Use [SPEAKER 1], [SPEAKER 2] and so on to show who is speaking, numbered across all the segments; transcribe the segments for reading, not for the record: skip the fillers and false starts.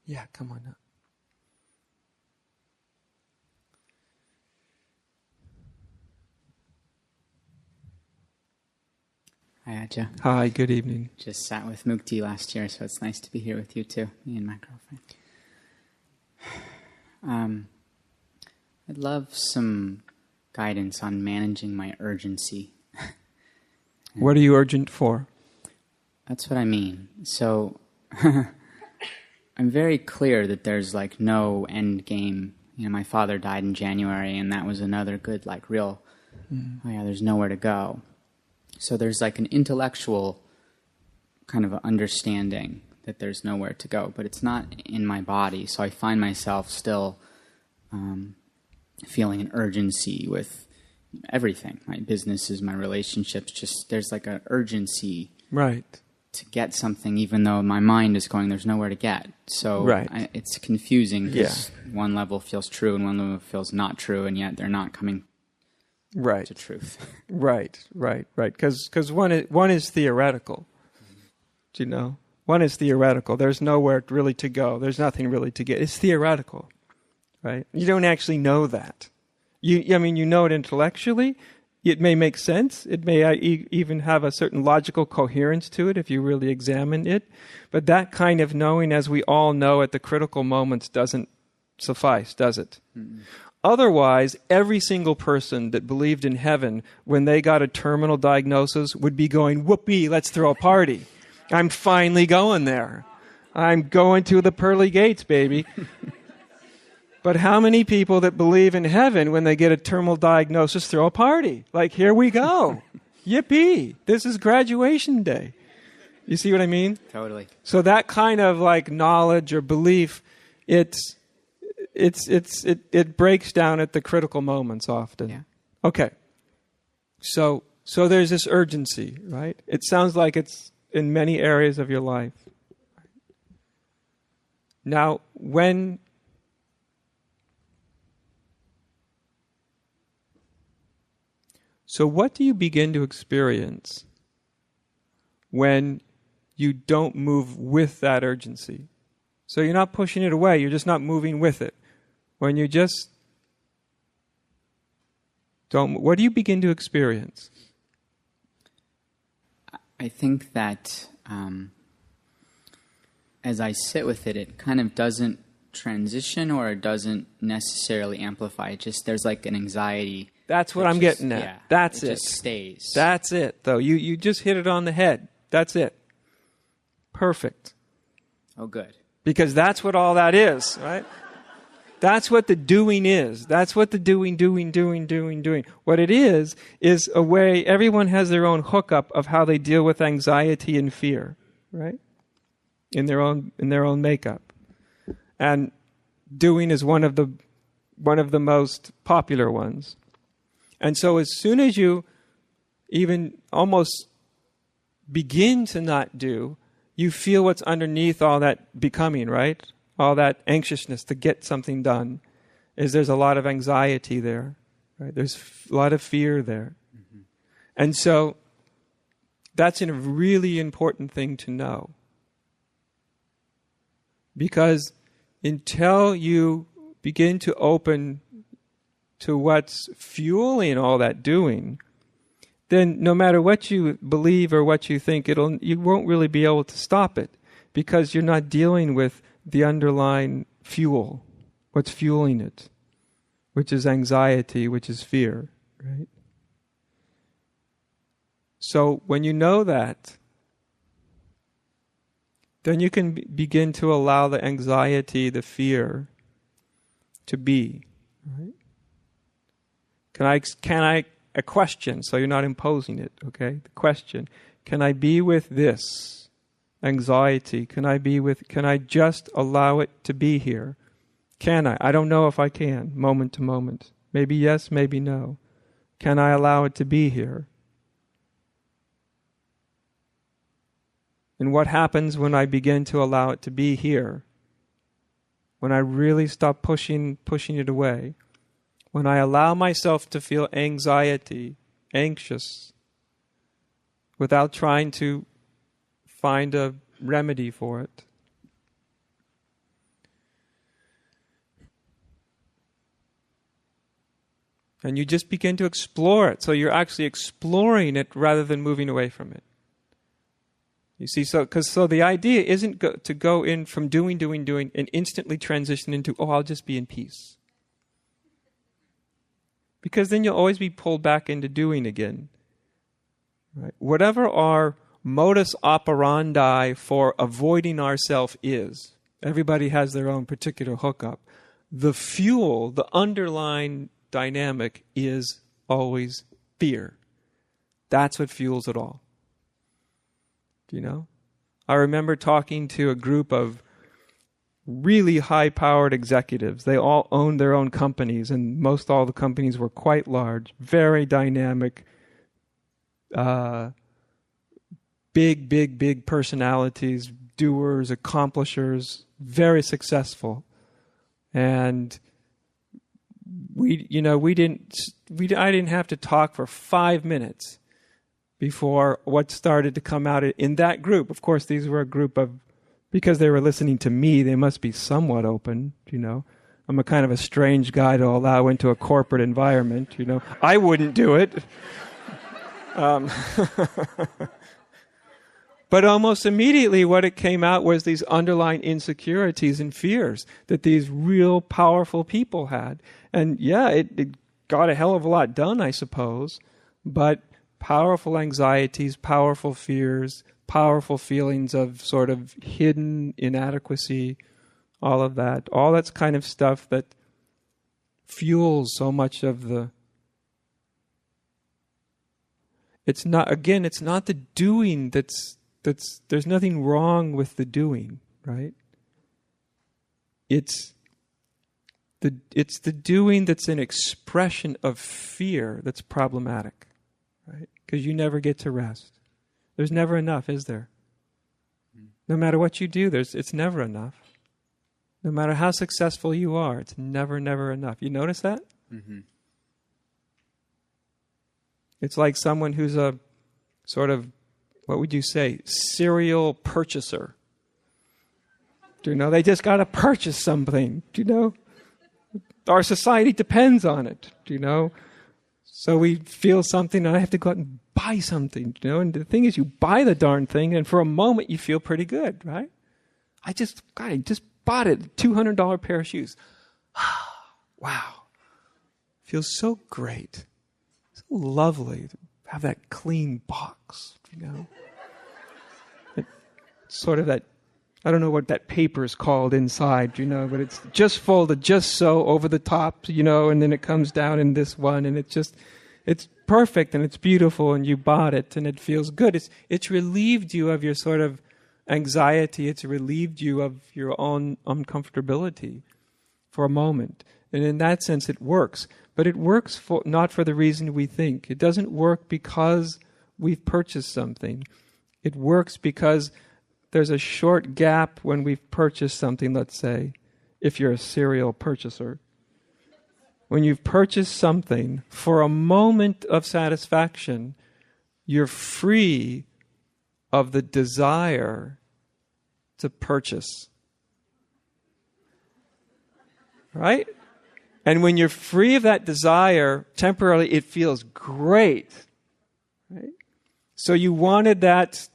[SPEAKER 1] Yeah, come on up.
[SPEAKER 2] Hi, Adya.
[SPEAKER 1] Hi, good evening.
[SPEAKER 2] Just sat with Mukti last year, so it's nice to be here with you too, me and my girlfriend. I'd love some guidance on managing my urgency.
[SPEAKER 1] What are you urgent for?
[SPEAKER 2] That's what I mean. So, I'm very clear that there's like no end game. You know, my father died in January, and that was another good, like, real, oh yeah, there's nowhere to go. So there's like an intellectual kind of understanding that there's nowhere to go, but it's not in my body. So I find myself still feeling an urgency with everything, my businesses, my relationships. Just there's like an urgency,
[SPEAKER 1] Right,
[SPEAKER 2] to get something, even though my mind is going, there's nowhere to get. So
[SPEAKER 1] right.
[SPEAKER 2] it's confusing because one level feels true and one level feels not true, and yet they're not coming
[SPEAKER 1] Right,
[SPEAKER 2] to truth.
[SPEAKER 1] right. Because one is theoretical. Do you know? One is theoretical. There's nowhere really to go. There's nothing really to get. It's theoretical, right? You don't actually know that. You know it intellectually. It may make sense. It may even have a certain logical coherence to it if you really examine it. But that kind of knowing, as we all know at the critical moments, doesn't suffice, does it? Mm-hmm. Otherwise, every single person that believed in heaven when they got a terminal diagnosis would be going, whoopee, let's throw a party. I'm finally going there. I'm going to the pearly gates, baby. But how many people that believe in heaven when they get a terminal diagnosis throw a party? Like, here we go. Yippee. This is graduation day. You see what I mean?
[SPEAKER 2] Totally.
[SPEAKER 1] So that kind of like knowledge or belief, it breaks down at the critical moments often.
[SPEAKER 2] Yeah.
[SPEAKER 1] Okay. So there's this urgency, right? It sounds like it's in many areas of your life. Now, so what do you begin to experience when you don't move with that urgency? So you're not pushing it away, you're just not moving with it. When you just don't, what do you begin to experience?
[SPEAKER 2] I think that as I sit with it, it kind of doesn't transition or it doesn't necessarily amplify. It just, there's like an anxiety.
[SPEAKER 1] That's what I'm getting at.
[SPEAKER 2] Yeah,
[SPEAKER 1] That's it.
[SPEAKER 2] It just stays.
[SPEAKER 1] That's it, though. You just hit it on the head. That's it. Perfect.
[SPEAKER 2] Oh, good.
[SPEAKER 1] Because that's what all that is, right? That's what the doing is. That's what the doing. What it is a way, everyone has their own hookup of how they deal with anxiety and fear, right? In their own makeup. And doing is one of the most popular ones. And so as soon as you even almost begin to not do, you feel what's underneath all that becoming, right? All that anxiousness to get something done. There's a lot of anxiety there, right? There's a lot of fear there. Mm-hmm. And so that's a really important thing to know. Because until you begin to open to what's fueling all that doing, then no matter what you believe or what you think, you won't really be able to stop it because you're not dealing with the underlying fuel, what's fueling it, which is anxiety, which is fear, right? So when you know that, then you can begin to allow the anxiety, the fear to be, right? Can I a question, so you're not imposing it, okay? The question, can I be with this anxiety? Can I just allow it to be here? Can I? I don't know if I can, moment to moment. Maybe yes, maybe no. Can I allow it to be here? And what happens when I begin to allow it to be here? When I really stop pushing it away? When I allow myself to feel anxious, without trying to find a remedy for it, And you just begin to explore it. So you're actually exploring it rather than moving away from it. You see, so the idea isn't to go in from doing, and instantly transition into, I'll just be in peace. Because then you'll always be pulled back into doing again. Right? Whatever our modus operandi for avoiding ourself is, everybody has their own particular hookup. The fuel, the underlying dynamic is always fear. That's what fuels it all. Do you know? I remember talking to a group of really high-powered executives. They all owned their own companies, and most all the companies were quite large, very dynamic, big personalities, doers, accomplishers, very successful. And I didn't have to talk for 5 minutes before what started to come out in that group. Of course, these were a group of, because they were listening to me, they must be somewhat open, you know. I'm a kind of a strange guy to allow into a corporate environment, you know. I wouldn't do it. But almost immediately what it came out was these underlying insecurities and fears that these real powerful people had. And yeah, it got a hell of a lot done, I suppose. But powerful anxieties, powerful fears, powerful feelings of sort of hidden inadequacy, all of that. All that's kind of stuff that fuels so much of the... It's not the doing that's there's nothing wrong with the doing, right? It's the doing that's an expression of fear that's problematic, right? Because you never get to rest. There's never enough, is there? No matter what you do, it's never enough. No matter how successful you are, it's never enough. You notice that? Mm-hmm. It's like someone who's a sort of, what would you say, serial purchaser. Do you know? They just got to purchase something. Do you know? Our society depends on it. Do you know? So we feel something and I have to go out and buy something. You know? And the thing is, you buy the darn thing and for a moment you feel pretty good, right? I just bought it, $200 pair of shoes. Wow. Feels so great. So lovely to have that clean box, you know. Sort of that, I don't know what that paper is called inside, you know, but it's just folded just so over the top, you know, and then it comes down in this one, and it's perfect and it's beautiful, and you bought it and it feels good. It's relieved you of your sort of anxiety. It's relieved you of your own uncomfortability for a moment. And in that sense, it works. But it works not for the reason we think. It doesn't work because we've purchased something. It works because there's a short gap when we've purchased something, let's say, if you're a serial purchaser. When you've purchased something, for a moment of satisfaction, you're free of the desire to purchase. Right? And when you're free of that desire, temporarily it feels great. Right? So you wanted that,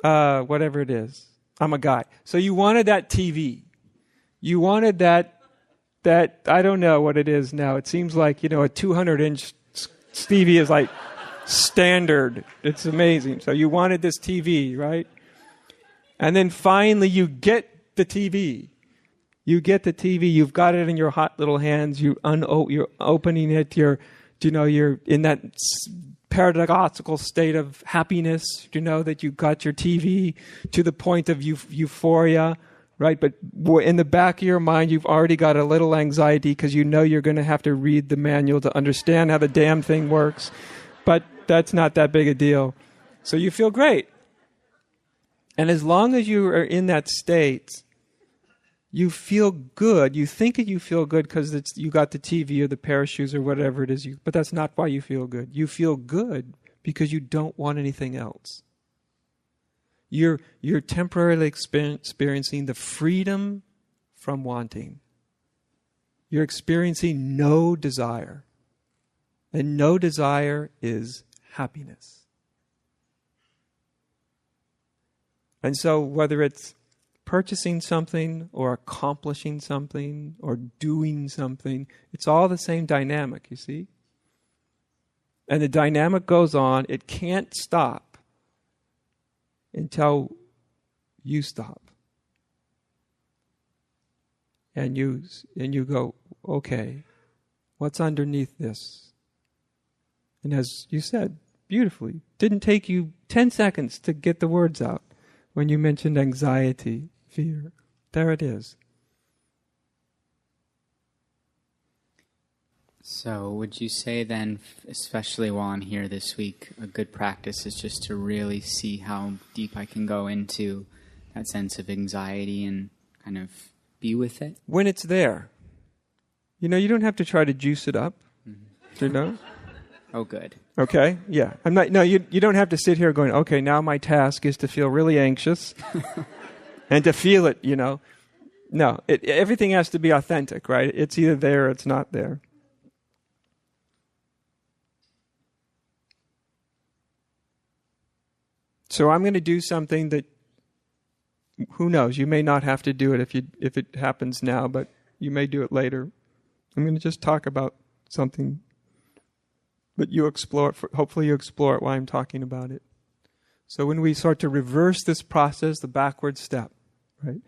[SPEAKER 1] whatever it is. I'm a guy. So you wanted that TV. You wanted that, I don't know what it is now. It seems like, you know, a 200-inch TV is like standard. It's amazing. So you wanted this TV, right? And then finally you get the TV. You get the TV, you've got it in your hot little hands, you're opening it, you're in that paradoxical state of happiness, you know, that you got your TV to the point of euphoria, right? But in the back of your mind, you've already got a little anxiety because you know you're going to have to read the manual to understand how the damn thing works. But that's not that big a deal. So you feel great. And as long as you are in that state, you feel good. You think that you feel good because you got the TV or the pair of shoes or whatever it is. But that's not why you feel good. You feel good because you don't want anything else. You're temporarily experiencing the freedom from wanting. You're experiencing no desire. And no desire is happiness. And so whether it's purchasing something or accomplishing something or doing something, it's all the same dynamic, you see? And the dynamic goes on. It can't stop until you stop. And you go, okay, what's underneath this? And as you said beautifully, didn't take you 10 seconds to get the words out when you mentioned anxiety, fear. There it is.
[SPEAKER 2] So would you say then, especially while I'm here this week, a good practice is just to really see how deep I can go into that sense of anxiety and kind of be with it?
[SPEAKER 1] When it's there. You don't have to try to juice it up. Mm-hmm.
[SPEAKER 2] Oh, good.
[SPEAKER 1] Okay, yeah. You don't have to sit here going, okay, now my task is to feel really anxious and to feel it, No, everything has to be authentic, right? It's either there or it's not there. So I'm going to do something that, who knows, you may not have to do it if it happens now, but you may do it later. I'm going to just talk about something, but you explore it, hopefully you explore it while I'm talking about it. So when we start to reverse this process, the backward step, right?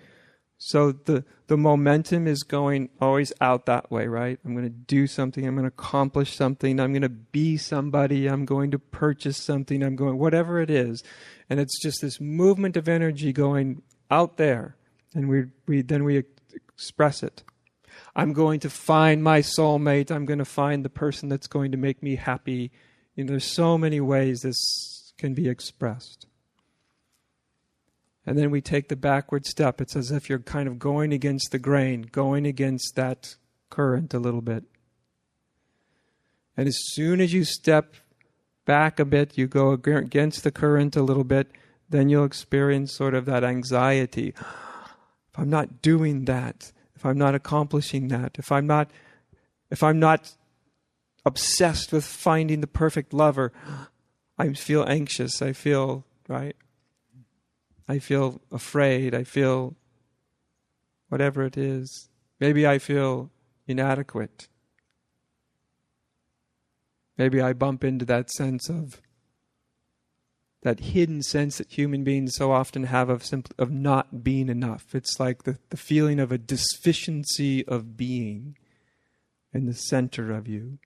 [SPEAKER 1] So the momentum is going always out that way, right? I'm going to do something, I'm going to accomplish something, I'm going to be somebody, I'm going to purchase something, whatever it is. And it's just this movement of energy going out there. And we express it. I'm going to find my soulmate, I'm going to find the person that's going to make me happy. There's so many ways this can be expressed. And then we take the backward step. It's as if you're kind of going against the grain, going against that current a little bit. And as soon as you step back a bit, you go against the current a little bit, then you'll experience sort of that anxiety. If I'm not doing that, if I'm not accomplishing that, if I'm not obsessed with finding the perfect lover, I feel anxious, I feel, right? I feel afraid, I feel whatever it is. Maybe I feel inadequate. Maybe I bump into that sense of, that hidden sense that human beings so often have of not being enough. It's like the feeling of a deficiency of being in the center of you.